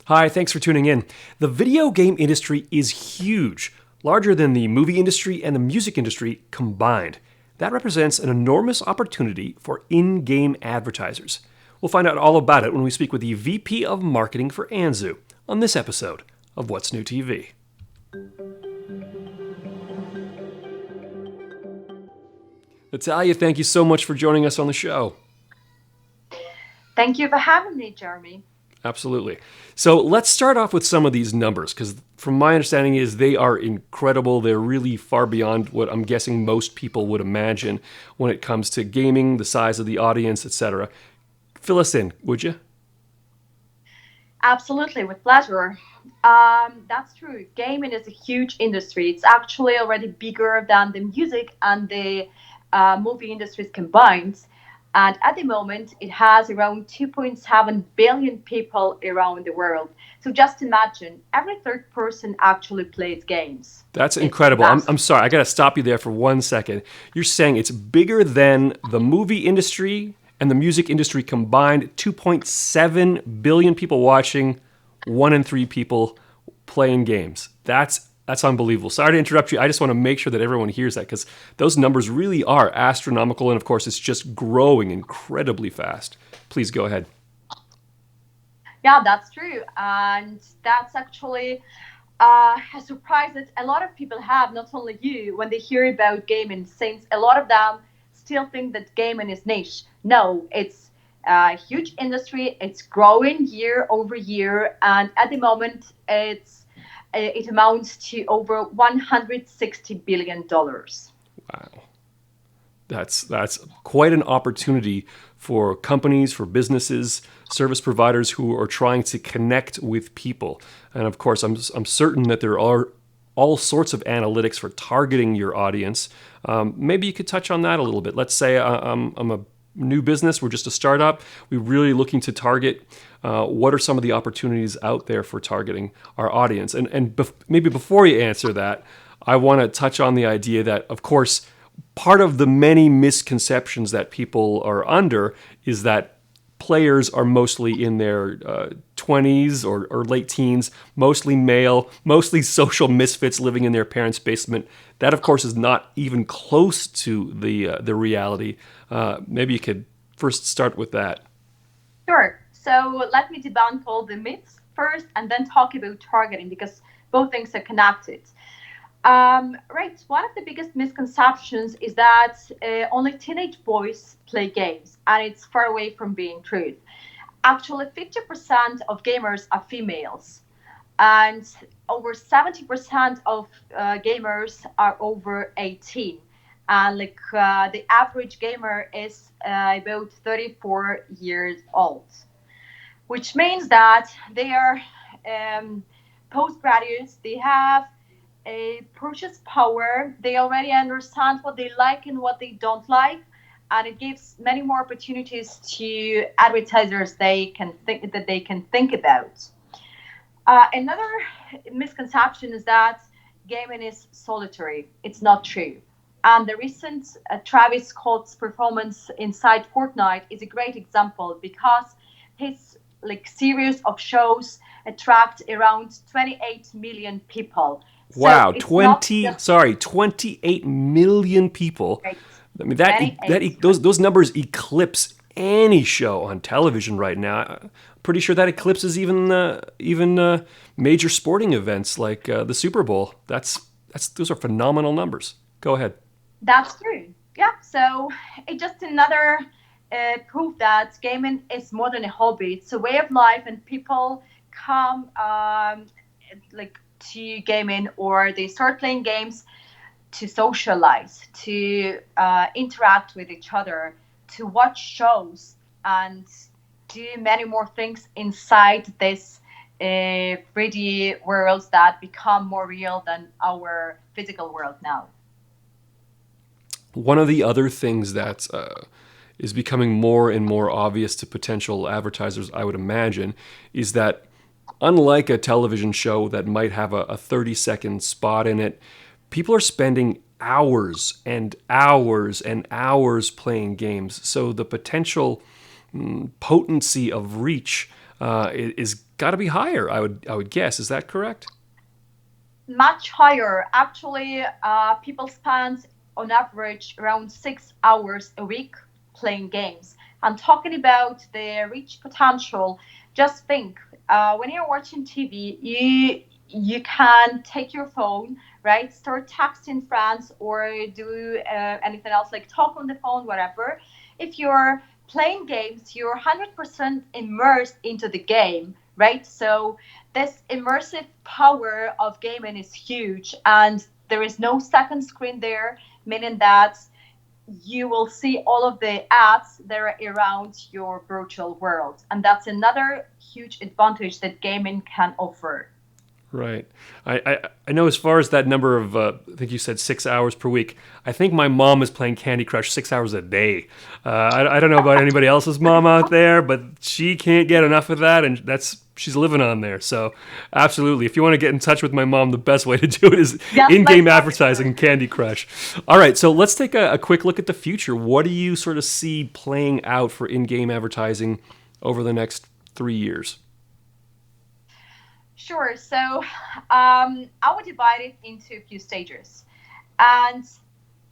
Hi, thanks for tuning in. The video game industry is huge, larger than the movie industry and the music industry combined. That represents an enormous opportunity for in game advertisers. We'll find out all about it when we speak with the VP of Marketing for Anzu on this episode of What's New TV. Natalia, thank you so much for joining us on the show. Thank you for having me, Jeremy. Absolutely. So let's start off with some of these numbers, because from my understanding is they are incredible. They're really far beyond what I'm guessing most people would imagine when it comes to gaming, the size of the audience, etc. Fill us in, would you? Absolutely, with pleasure. That's true. Gaming is a huge industry. It's actually already bigger than the music and the movie industries combined. And at the moment, it has around 2.7 billion people around the world. So just imagine, every third person actually plays games. That's It's incredible. I'm massive. sorry, I got to stop you there for 1 second. You're saying it's bigger than the movie industry and the music industry combined, 2.7 billion people watching, 1 in 3 people playing games. That's unbelievable. Sorry to interrupt you. I just want to make sure that everyone hears that because those numbers really are astronomical, and of course, it's just growing incredibly fast. Please go ahead. Yeah, that's true. And that's actually a surprise that a lot of people have, not only you, when they hear about gaming, since a lot of them still think that gaming is niche. No, it's a huge industry. It's growing year over year, and at the moment, it amounts to over $160 billion. Wow. That's quite an opportunity for companies, for businesses, service providers who are trying to connect with people. And of course, I'm certain that there are all sorts of analytics for targeting your audience. Maybe you could touch on that a little bit. Let's say I'm a new business, we're just a startup, we're really looking to target. What are some of the opportunities out there for targeting our audience? And maybe before you answer that, I want to touch on the idea that, of course, part of the many misconceptions that people are under is that players are mostly in their 20s or late teens, mostly male, mostly social misfits living in their parents' basement. That, of course, is not even close to the reality. Maybe you could first start with that. Sure. So let me debunk all the myths first and then talk about targeting because both things are connected. Right. One of the biggest misconceptions is that only teenage boys play games, and it's far away from being true. Actually, 50% of gamers are females, and over 70% of gamers are over 18. And the average gamer is about 34 years old, which means that they are postgraduates, they have a purchase power. They already understand what they like and what they don't like, and it gives many more opportunities to advertisers they can think about. Another misconception is that gaming is solitary. It's not true. And the recent Travis Scott's performance inside Fortnite is a great example because his series of shows attract around 28 million people. So Wow, it's not 28 million people. great. I mean those numbers eclipse any show on television right now. I'm pretty sure that eclipses even major sporting events like the Super Bowl. That's those are phenomenal numbers. Go ahead. That's true. Yeah. So it's just another proof that gaming is more than a hobby. It's a way of life, and people come to gaming or they start playing games to socialize, to interact with each other, to watch shows, and do many more things inside this 3D worlds that become more real than our physical world now. One of the other things that is becoming more and more obvious to potential advertisers, I would imagine, is that unlike a television show that might have a 30-second spot in it, people are spending hours and hours and hours playing games. So the potential potency of reach is got to be higher. I would guess. Is that correct? Much higher. Actually, people spend on average around 6 hours a week playing games. And talking about the rich potential, just think when you're watching TV, you can take your phone, right? Start texting friends or do anything else like talk on the phone, whatever. If you're playing games, you're 100% immersed into the game, right? So this immersive power of gaming is huge, and there is no second screen there, meaning that you will see all of the ads that are around your virtual world, and that's another huge advantage that gaming can offer. Right. I know as far as that number of, I think you said 6 hours per week, I think my mom is playing Candy Crush 6 hours a day. I don't know about anybody else's mom out there, but she can't get enough of that, and she's living on there. So, absolutely. If you want to get in touch with my mom, the best way to do it is Yes, in let's game talk it advertising through. and Candy Crush. All right, so let's take a quick look at the future. What do you sort of see playing out for in game advertising over the next 3 years? Sure. So I would divide it into a few stages. And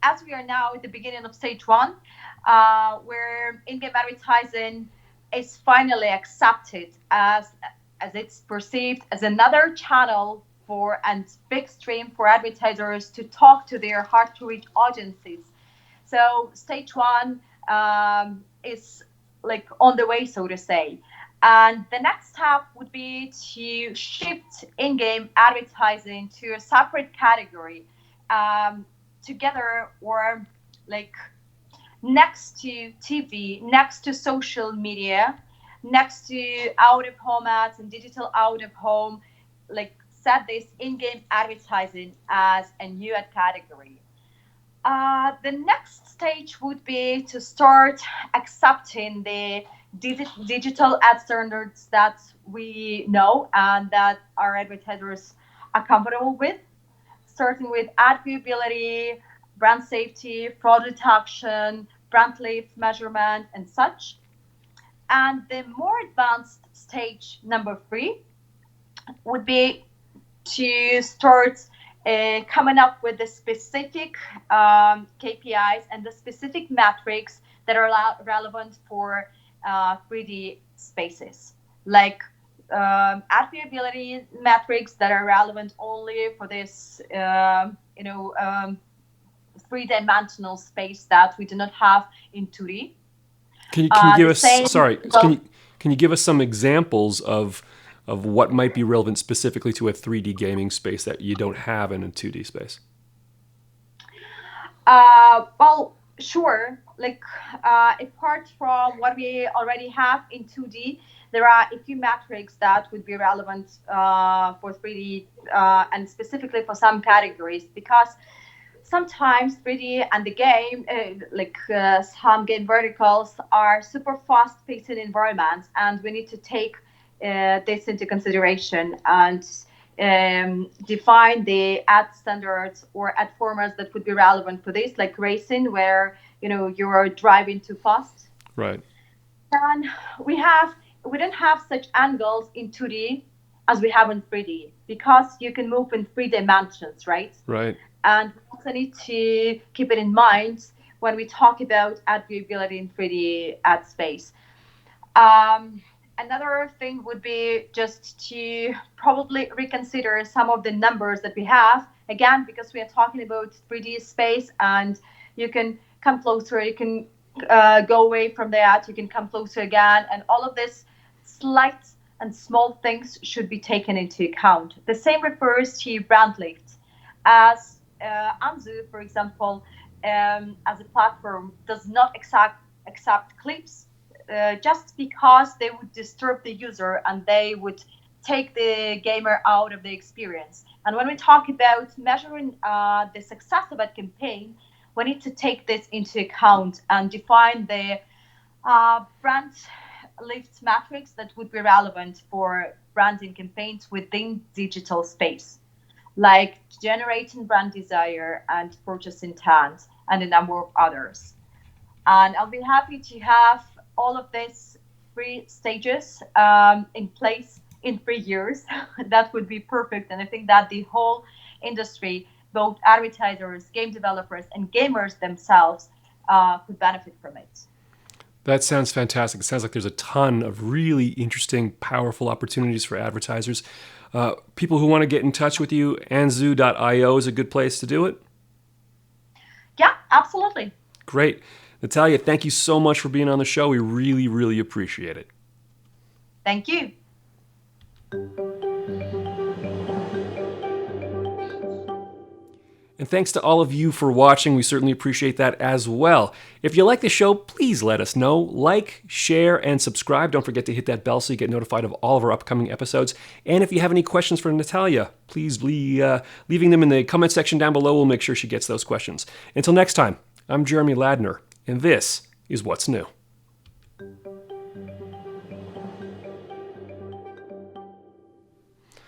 as we are now at the beginning of stage one, where in-game advertising is finally accepted as it's perceived as another channel for and big stream for advertisers to talk to their hard-to-reach audiences. So stage one is like on the way, so to say. And the next step would be to shift in-game advertising to a separate category together or like next to TV, next to social media, next to out of home ads and digital out of home, like set this in-game advertising as a new ad category. The next stage would be to start accepting the digital ad standards that we know and that our advertisers are comfortable with, starting with ad viewability, brand safety, fraud detection, brand lift measurement, and such. And the more advanced stage, number three, would be to start coming up with the specific KPIs and the specific metrics that are relevant for 3D spaces, like ad viewability metrics that are relevant only for this, three-dimensional space that we do not have in 2D. Can you give The us same sorry can goes. you give us some examples of what might be relevant specifically to a 3D gaming space that you don't have in a 2D space? Well, sure. Like, apart from what we already have in 2D, there are a few metrics that would be relevant for 3D and specifically for some categories because sometimes 3D and the game, some game verticals, are super fast-paced environments, and we need to take this into consideration and define the ad standards or ad formats that would be relevant for this, like racing, where you're driving too fast. Right. And we have we don't have such angles in 2D as we have in 3D because you can move in 3 dimensions, right? Right. And we also need to keep it in mind when we talk about ad viewability in 3D ad space. Um, Another thing would be just to probably reconsider some of the numbers that we have. Again, because we are talking about 3D space and you can come closer, you can go away from that, you can come closer again, and all of this slight and small things should be taken into account. The same refers to brand lift. As Anzu, for example, as a platform, does not accept clips just because they would disturb the user and they would take the gamer out of the experience. And when we talk about measuring the success of a campaign, we need to take this into account and define the brand lift metrics that would be relevant for branding campaigns within digital space, like generating brand desire and purchase intent, and a number of others. And I'll be happy to have all of this three stages in place in 3 years, that would be perfect. And I think that the whole industry, both advertisers, game developers, and gamers themselves, could benefit from it. That sounds fantastic. It sounds like there's a ton of really interesting, powerful opportunities for advertisers. People who want to get in touch with you, anzu.io is a good place to do it. Yeah, absolutely. Great. Natalia, thank you so much for being on the show. We really, really appreciate it. Thank you. And thanks to all of you for watching. We certainly appreciate that as well. If you like the show, please let us know. Like, share, and subscribe. Don't forget to hit that bell so you get notified of all of our upcoming episodes. And if you have any questions for Natalia, please be leaving them in the comment section down below. We'll make sure she gets those questions. Until next time, I'm Jeremy Ladner, and this is What's New.